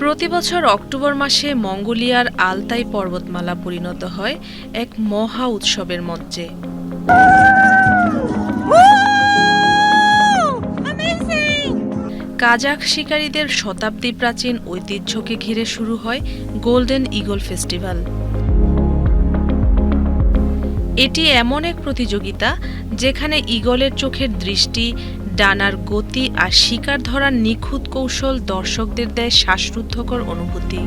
প্রতিবছর অক্টোবর মাসে মঙ্গোলিয়ার আলতাই পর্বতমালা পরিণত হয় এক মহা উৎসবের মঞ্চে। কাজাখ শিকারীদের শতাব্দী প্রাচীন ঐতিহ্যকে ঘিরে শুরু হয় গোল্ডেন ঈগল ফেস্টিভ্যাল। এটি এমন এক প্রতিযোগিতা যেখানে ঈগলের চোখের দৃষ্টি, ডানার গতি আর শিকার ধরার নিখুঁত কৌশল দর্শকদের দেয় শ্বাসরুদ্ধকর অনুভূতি।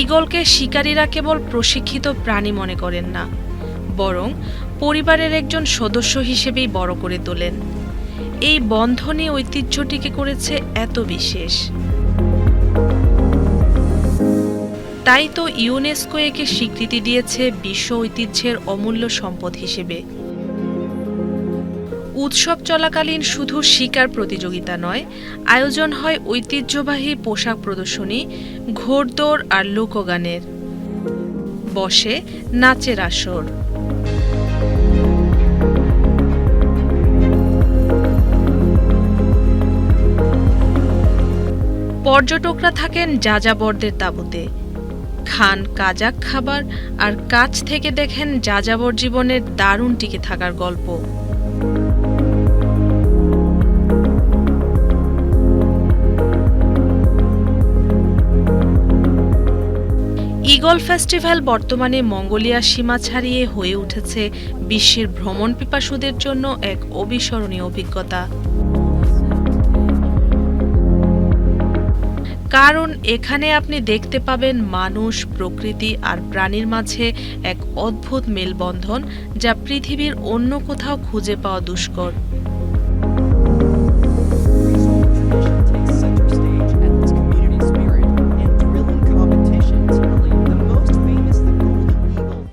ঈগলকে শিকারীরা কেবল প্রশিক্ষিত প্রাণী মনে করেন না, বরং পরিবারের একজন সদস্য হিসেবেই বড় করে তোলেন। এই বন্ধনই ঐতিহ্যটিকে করেছে এত বিশেষ। তাই তো ইউনেস্কো একে স্বীকৃতি দিয়েছে বিশ্ব ঐতিহ্যের অমূল্য সম্পদ হিসেবে। উৎসব চলাকালীন শুধু শিকার প্রতিযোগিতা নয়, আয়োজন হয় ঐতিহ্যবাহী পোশাক প্রদর্শনী, ঘোড়দৌড় আর লোকগানের। বসে নাচের আসর। পর্যটকরা থাকেন যাযাবরদের তাঁবুতে, খান কাজাক খাবার আর কাছ থেকে দেখেন যাযাবর জীবনের দারুণ টিকে থাকার গল্প। ঈগল ফেস্টিভ্যাল বর্তমানে মঙ্গোলিয়ার সীমা ছাড়িয়ে হয়ে উঠেছে বিশ্বের ভ্রমণ পিপাসুদের জন্য এক অবিস্মরণীয় অভিজ্ঞতা। কারণ এখানে আপনি দেখতে পাবেন মানুষ, প্রকৃতি আর প্রাণীর মাঝে এক অদ্ভুত মেলবন্ধন, যা পৃথিবীর অন্য কোথাও খুঁজে পাওয়া দুষ্কর।